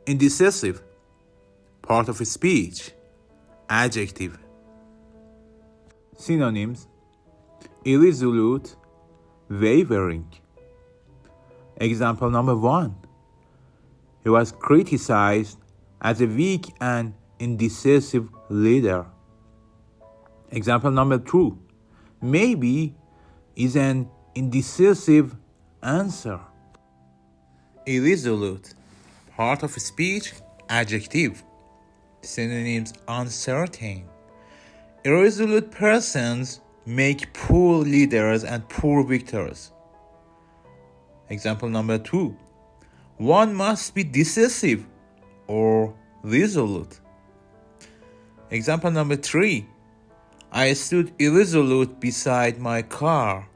Indecisive, part of a speech, adjective. Synonyms: irresolute, wavering. Example number 1. He was criticized as a weak and indecisive leader. Example number 2. Maybe is an indecisive answer. Irresolute, part of speech, adjective. Synonyms: uncertain. Irresolute persons make poor leaders and poor victors. Example number 2. One must be decisive or resolute. Example number 3. I stood irresolute beside my car.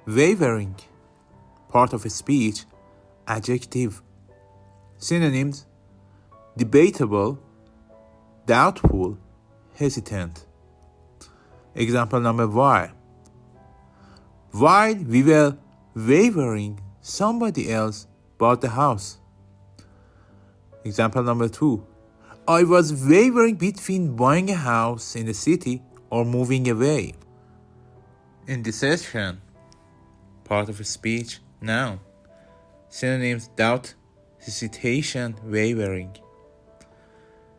Wavering, part of a speech, adjective. Synonyms: debatable, doubtful, hesitant. Example number 1. While we were wavering, somebody else bought the house. Example number 2. I was wavering between buying a house in the city or moving away. Indecision, part of a speech, noun. Synonyms: doubt, hesitation, wavering.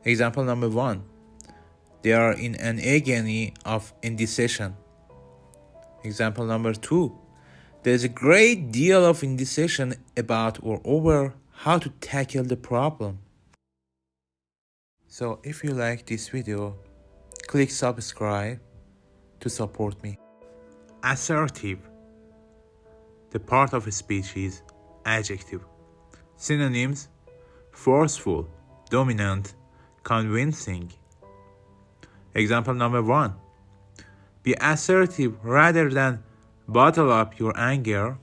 Example number 1. They are in an agony of indecision. Example number 2. There is a great deal of indecision about or over how to tackle the problem. So if you like this video, click subscribe to support me. Assertive, the part of a speech is adjective. Synonyms: forceful, dominant, convincing. Example number 1. Be assertive rather than bottle up your anger.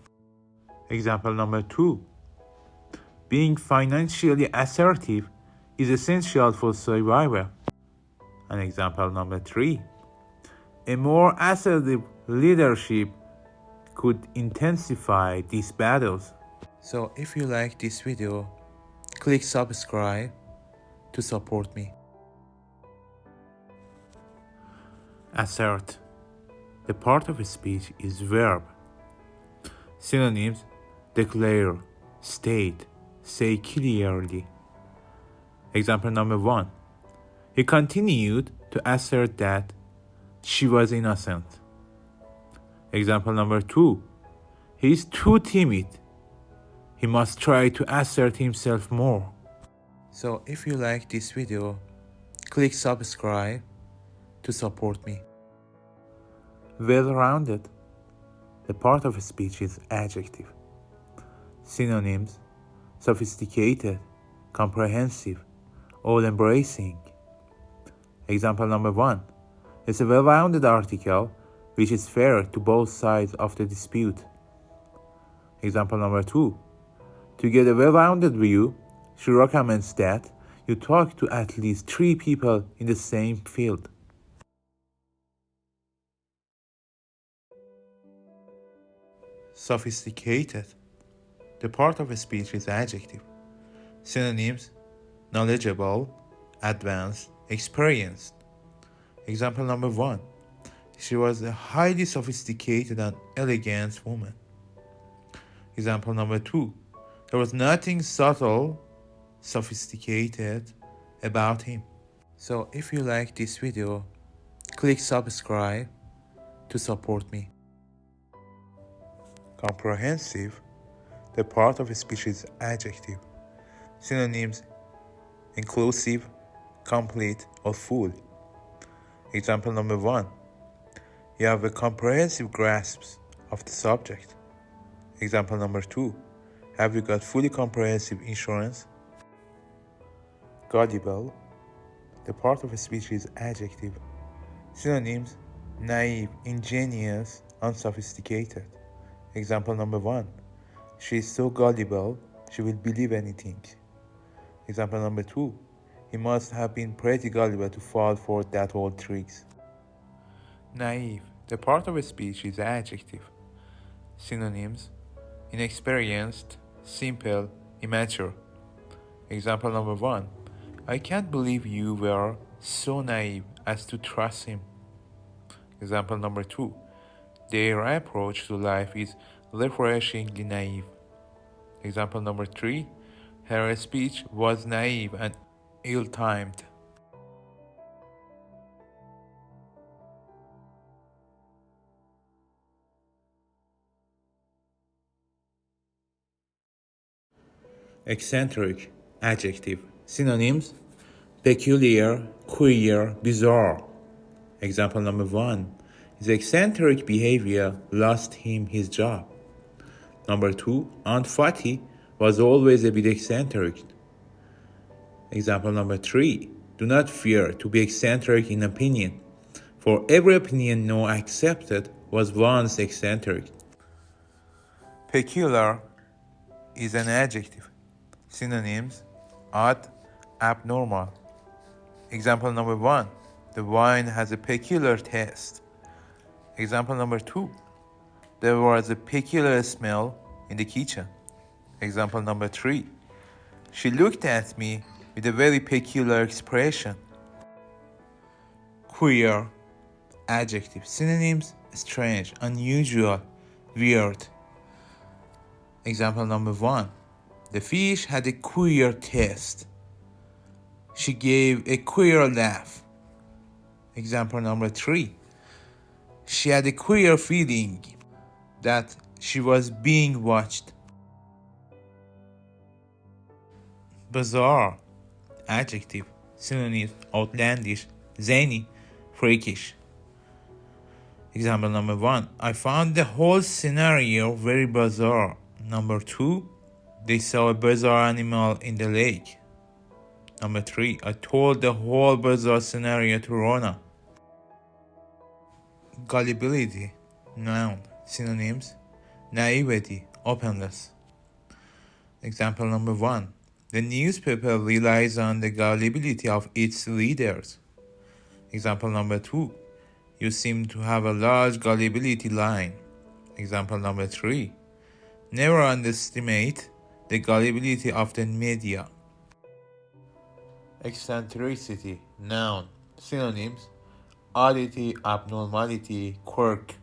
Example number 2. Being financially assertive is essential for survival. And example number 3. A more assertive leadership could intensify these battles. So if you like this video, click subscribe to support me. Assert, the part of a speech is verb. Synonyms: declare, state, say clearly. Example number 1. He continued to assert that she was innocent. Example number 2. He is too timid. He must try to assert himself more. So if you like this video, click subscribe to support me. Well-rounded, the part of a speech is adjective. Synonyms: sophisticated, comprehensive, all-embracing. Example number 1. It's a well-rounded article which is fair to both sides of the dispute. Example number 2. To get a well-rounded view, she recommends that you talk to at least 3 people in the same field. Sophisticated, the part of a speech is adjective. Synonyms: knowledgeable, advanced, experienced. Example number 1. She was a highly sophisticated and elegant woman. Example number 2. There was nothing subtle, sophisticated about him. So if you like this video, click subscribe to support me. Comprehensive, the part of a speech is adjective. Synonyms: inclusive, complete, or full. Example number 1. You have a comprehensive grasp of the subject. Example number 2. Have you got fully comprehensive insurance? Gullible, the part of a speech is adjective. Synonyms: naive, ingenious, unsophisticated. Example number 1. She is so gullible, she will believe anything. Example number 2. He must have been pretty gullible to fall for that old tricks. Naive, the part of a speech is adjective. Synonyms: inexperienced, simple, immature. Example number 1. I can't believe you were so naive as to trust him. Example number 2. Their approach to life is refreshingly naive. Example number 3. Her speech was naive and ill-timed. Eccentric, adjective. Synonyms: peculiar, queer, bizarre. Example number 1. His eccentric behavior lost him his job. Number 2. Aunt Fatty was always a bit eccentric. Example number 3. Do not fear to be eccentric in opinion, for every opinion no accepted was once eccentric. Peculiar is an adjective. Synonyms: odd, abnormal. Example number 1. The wine has a peculiar taste. Example number 2. There was a peculiar smell in the kitchen. Example number 3. She looked at me with a very peculiar expression. Queer, adjective. Synonyms: strange, unusual, weird. Example number 1. The fish had a queer taste. She gave a queer laugh. Example number 3. She had a queer feeling that she was being watched. Bizarre, adjective. Synonyms: outlandish, zany, freakish. Example number 1. I found the whole scenario very bizarre. Number 2. They saw a bizarre animal in the lake. Number 3. I told the whole bizarre scenario to Rona. Gullibility, noun. Synonyms: naivety, openness. Example number 1. The newspaper relies on the gullibility of its readers. Example number 2. You seem to have a large gullibility line. Example number 3. Never underestimate the gullibility of the media. Eccentricity, noun. Synonyms: oddity, abnormality, quirk.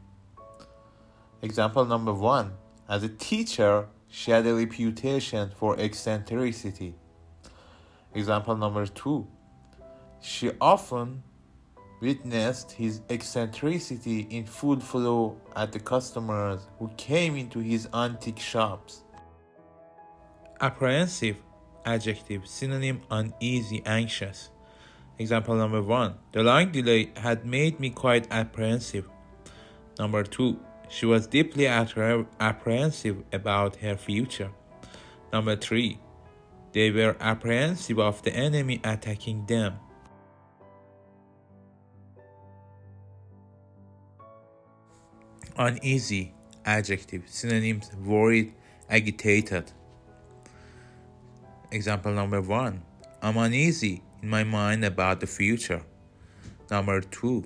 Example number 1. As a teacher, she had a reputation for eccentricity. Example number 2. She often witnessed his eccentricity in food flow at the customers who came into his antique shops. Apprehensive, adjective. Synonym: uneasy, anxious. Example number 1. The long delay had made me quite apprehensive. Number 2. She was deeply apprehensive about her future. Number 3. They were apprehensive of the enemy attacking them. Uneasy, adjective. Synonyms: worried, agitated. Example number 1. I'm uneasy in my mind about the future. Number 2.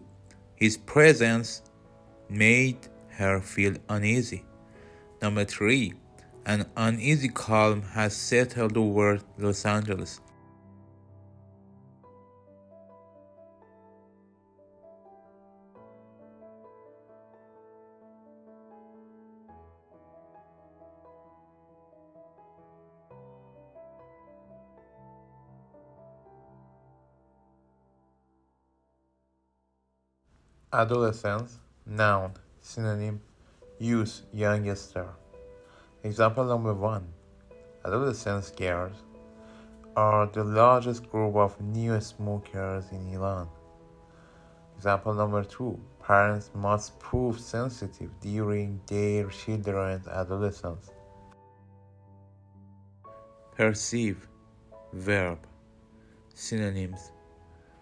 His presence made her feel uneasy. Number 3. An uneasy calm has settled over Los Angeles. Adolescence, noun. Synonym: youth, youngster. Example number 1. Adolescent girls are the largest group of new smokers in Iran. Example number 2. Parents must prove sensitive during their children's adolescence. Perceive, verb. Synonyms: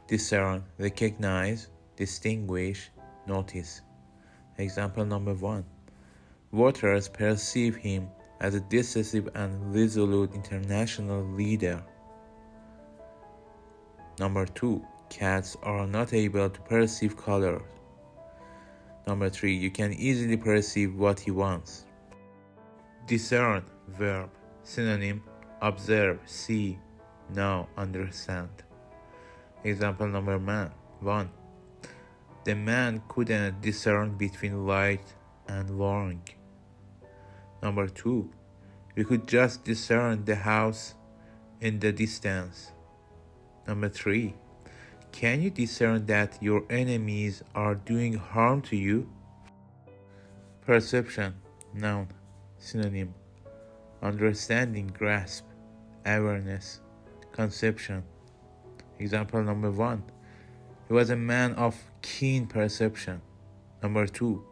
discern, recognize, distinguish, notice. Example number 1. Voters perceive him as a decisive and resolute international leader. Number 2. Cats are not able to perceive colors. Number 3. You can easily perceive what he wants. Discern, verb. Synonym: observe, see, know, understand. Example number 1. The man couldn't discern between right and wrong. Number 2. We could just discern the house in the distance. Number 3. Can you discern that your enemies are doing harm to you? Perception, noun, synonym. Understanding, grasp, awareness, conception. Example number 1. He was a man of keen perception. Number 2.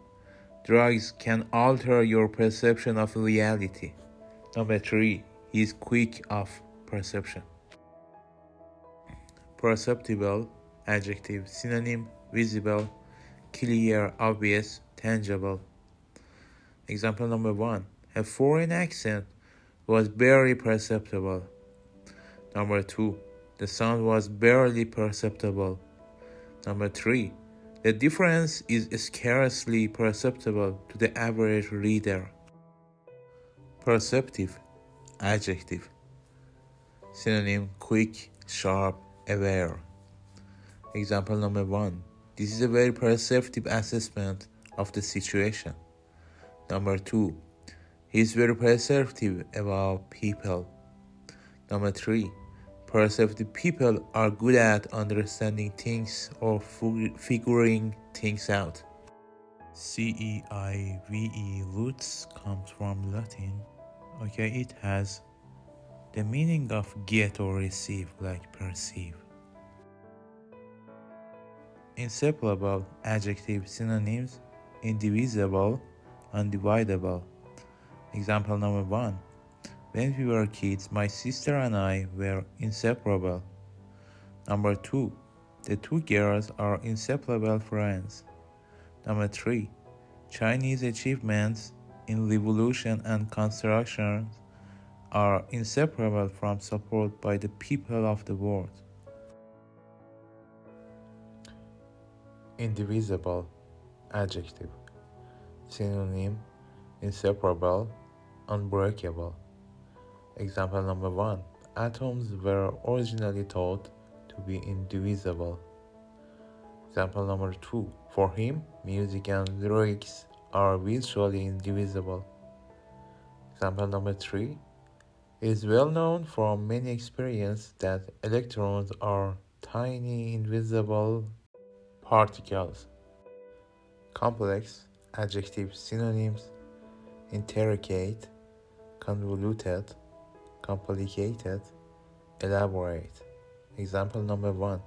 Drugs can alter your perception of reality. Number 3. He is quick of perception. Perceptible, adjective, synonym, visible, clear, obvious, tangible. Example number 1. A foreign accent was barely perceptible. Number 2. The sound was barely perceptible. Number 3. The difference is scarcely perceptible to the average reader. Perceptive, adjective, synonym, quick, sharp, aware. Example number 1. This is a very perceptive assessment of the situation. Number 2. He is very perceptive about people. Number 3. Perceptive people are good at understanding things or figuring things out. CEIVE roots comes from Latin. It has the meaning of get or receive, like perceive. Inseparable, adjective, synonyms, indivisible, undividable. Example number 1. When we were kids, my sister and I were inseparable. Number 2. The two girls are inseparable friends. Number 3. Chinese achievements in revolution and construction are inseparable from support by the people of the world. Indivisible, adjective, synonym, inseparable, unbreakable. Example number 1. Atoms were originally thought to be indivisible. Example number 2. For him, music and lyrics are visually indivisible. Example number 3. It is well known from many experiences that electrons are tiny invisible particles. Complex, adjective, synonyms, intricate, convoluted, complicated, elaborate. Example number 1.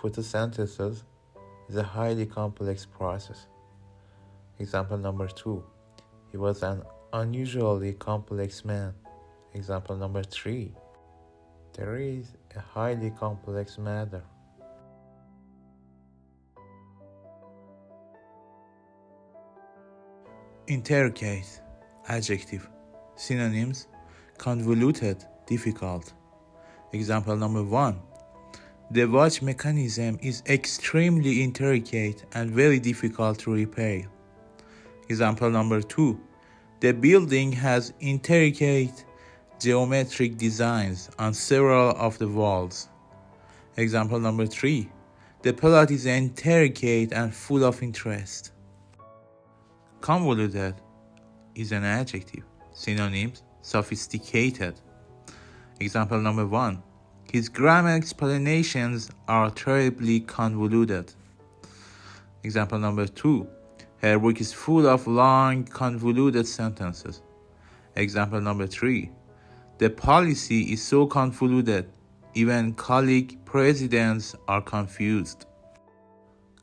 Photosynthesis is a highly complex process. Example number 2. He was an unusually complex man. Example number 3. There is a highly complex matter. Intricate, adjective, synonyms, convoluted, difficult. Example number 1. The watch mechanism is extremely intricate and very difficult to repair. Example number 2. The building has intricate geometric designs on several of the walls. Example number 3. The plot is intricate and full of interest. Convoluted is an adjective. Synonyms, sophisticated. Example number 1. His grammar explanations are terribly convoluted. Example number 2. Her book is full of long, convoluted sentences. Example number 3. The policy is so convoluted, even colleague presidents are confused.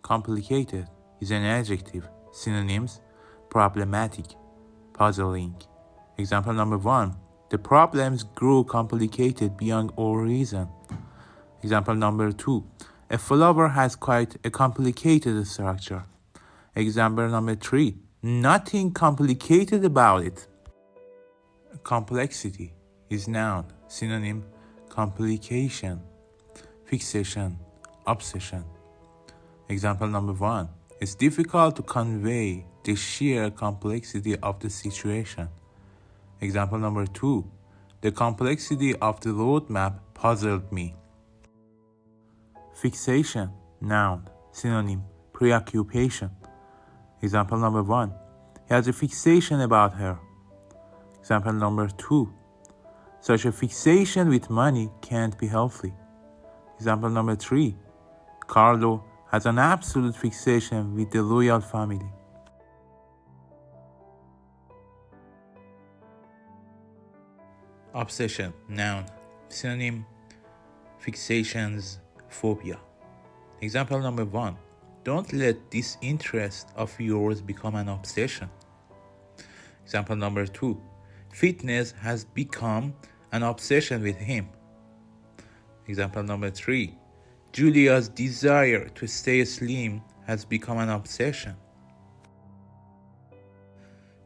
Complicated is an adjective. Synonyms, problematic, puzzling. Example number 1. The problems grew complicated beyond all reason. Example number 2. A flower has quite a complicated structure. Example number 3. Nothing complicated about it. Complexity is noun. Synonym, complication, fixation, obsession. Example number 1. It's difficult to convey the sheer complexity of the situation. Example number 2. The complexity of the roadmap puzzled me. Fixation, noun, synonym, preoccupation. Example number 1. He has a fixation about her. Example number 2. Such a fixation with money can't be healthy. Example number 3. Carlo has an absolute fixation with the royal family. Obsession, noun, synonym, fixations, phobia. Example number 1. Don't let this interest of yours become an obsession. Example number 2. Fitness has become an obsession with him. Example number 3. Julia's desire to stay slim has become an obsession.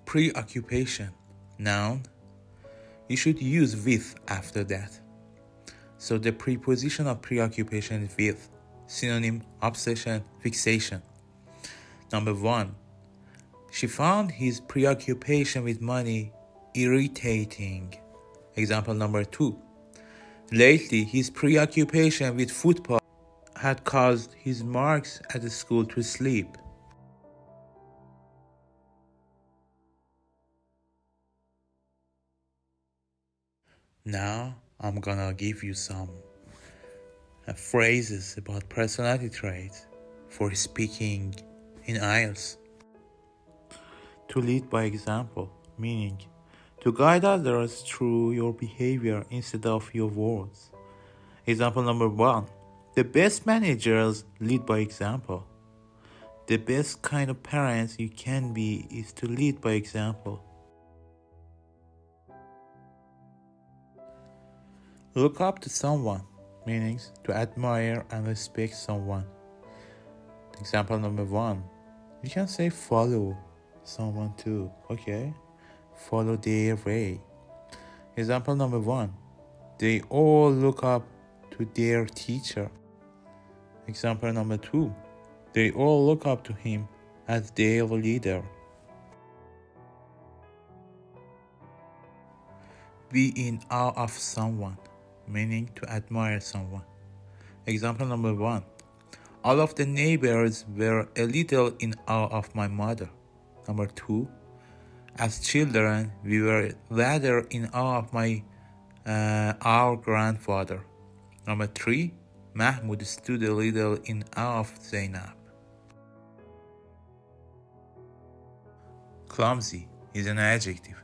Preoccupation, noun. You should use with after that. So the preposition of preoccupation is with. Synonym, obsession, fixation. Number 1. She found his preoccupation with money irritating. Example number 2. Lately, his preoccupation with football had caused his marks at the school to slip. Now, I'm gonna give you some phrases about personality traits for speaking in IELTS. To lead by example, meaning to guide others through your behavior instead of your words. Example number 1. The best managers lead by example. The best kind of parents you can be is to lead by example. Look up to someone, meaning to admire and respect someone. Example number 1. You can say follow someone too, okay? Follow their way. Example number 1. They all look up to their teacher. Example number 2. They all look up to him as their leader. Be in awe of someone, meaning to admire someone. Example number 1. All of the neighbors were a little in awe of my mother. Number 2. As children, we were rather in awe of our grandfather. Number 3. Mahmoud stood a little in awe of Zainab. Clumsy is an adjective.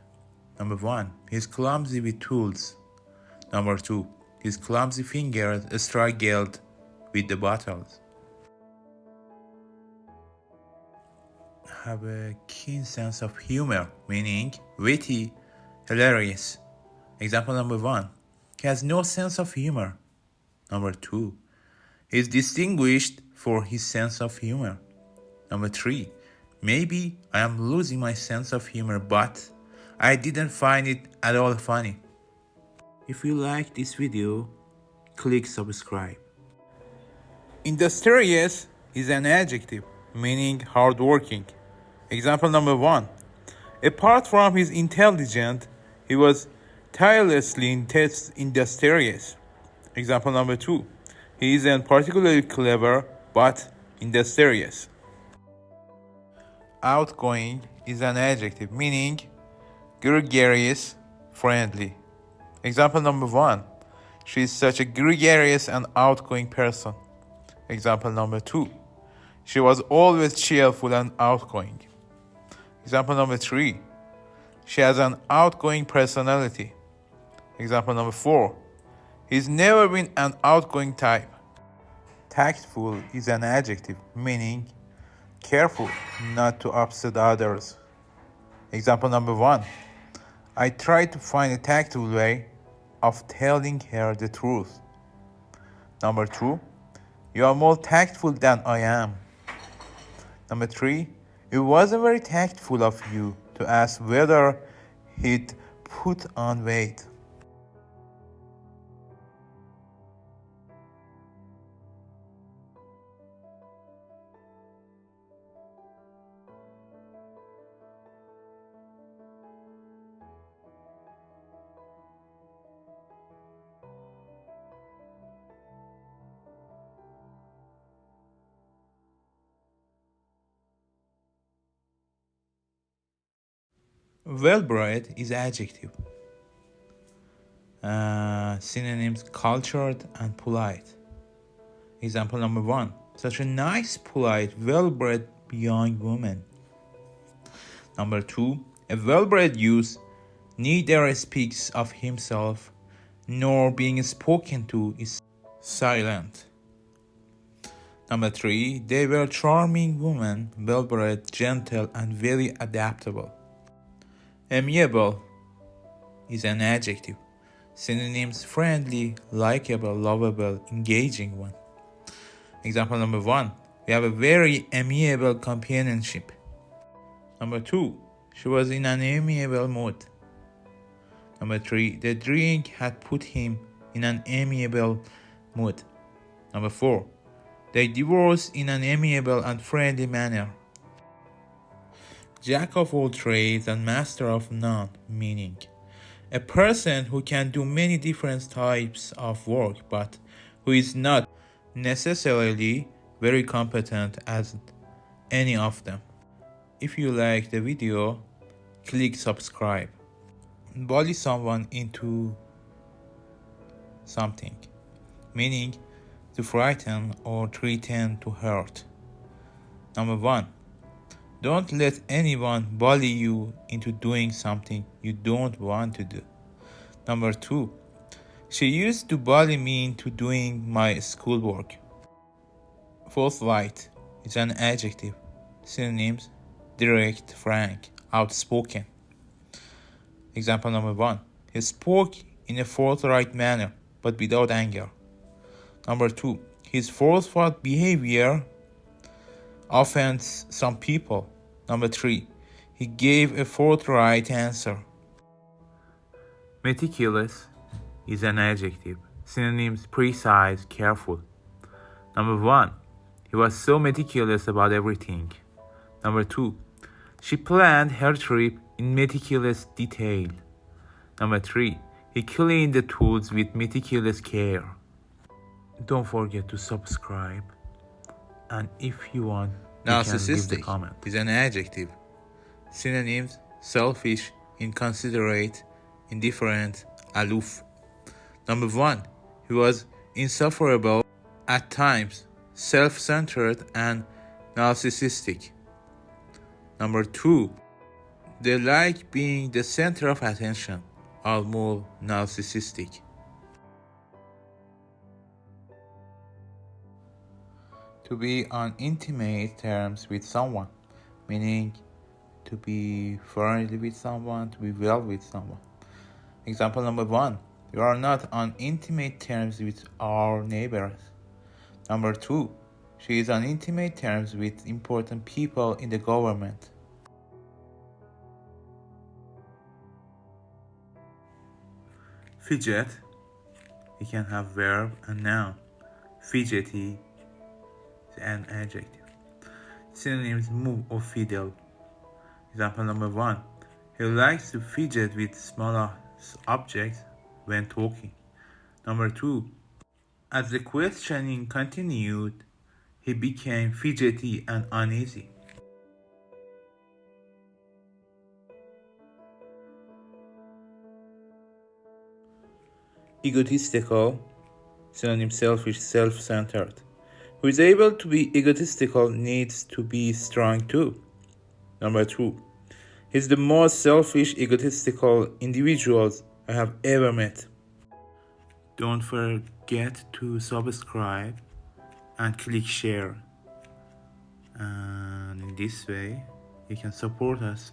Number 1. He's clumsy with tools. Number 2. His clumsy fingers struggled with the bottles. Have a keen sense of humor, meaning witty, hilarious. Example number 1. He has no sense of humor. Number 2. He is distinguished for his sense of humor. Number 3. Maybe I am losing my sense of humor, but I didn't find it at all funny. If you like this video, click subscribe. Industrious is an adjective, meaning hardworking. Example number 1. Apart from his intelligence, he was tirelessly industrious. Example number 2. He isn't particularly clever, but industrious. Outgoing is an adjective, meaning gregarious, friendly. Example number 1. She is such a gregarious and outgoing person. Example number 2. She was always cheerful and outgoing. Example number 3. She has an outgoing personality. Example number 4. He's never been an outgoing type. Tactful is an adjective, meaning careful not to upset others. Example number 1. I tried to find a tactful way of telling her the truth. Number 2. You are more tactful than I am. Number 3. It wasn't very tactful of you to ask whether he'd put on weight. Well-bred is adjective. Synonyms: cultured and polite. Example number 1. Such a nice, polite, well-bred young woman. Number 2. A well-bred youth neither speaks of himself nor being spoken to is silent. Number 3. They were charming women, well-bred, gentle, and very adaptable. Amiable is an adjective. Synonyms: friendly, likable, lovable, engaging one. Example number 1. We have a very amiable companionship. Number 2. She was in an amiable mood. Number 3. The drink had put him in an amiable mood. Number 4. They divorced in an amiable and friendly manner. Jack of all trades and master of none, meaning a person who can do many different types of work, but who is not necessarily very competent at any of them. If you like the video, click subscribe. Bully someone into something, meaning to frighten or threaten to hurt. Number 1. Don't let anyone bully you into doing something you don't want to do. Number 2. She used to bully me into doing my schoolwork. Forthright is an adjective. Synonyms: direct, frank, outspoken. Example number 1. He spoke in a forthright manner, but without anger. Number 2. His forthright behavior offends some people. Number 3. He gave a forthright answer. Meticulous is an adjective. Synonyms: precise, careful. Number 1. He was so meticulous about everything. Number 2. She planned her trip in meticulous detail. Number 3. He cleaned the tools with meticulous care. Don't forget to subscribe. And if you want, you can leave the comment. Narcissistic is an adjective. Synonyms: selfish, inconsiderate, indifferent, aloof. Number 1. He was insufferable at times, self-centered, and narcissistic. Number 2. They like being the center of attention, are more narcissistic. To be on intimate terms with someone, meaning to be friendly with someone, to be well with someone. Example number 1. We are not on intimate terms with our neighbors. Number 2. She is on intimate terms with important people in the government. Fidget, we can have verb and noun. Fidgety is an adjective. Synonyms: move or fiddle. Example number 1. He likes to fidget with smaller objects when talking. Number 2. As the questioning continued, he became fidgety and uneasy. Egotistical, synonym: selfish, self-centered. Who is able to be egotistical needs to be strong too. Number 2. He's the most selfish, egotistical individuals I have ever met. Don't forget to subscribe and click share. And in this way, you can support us.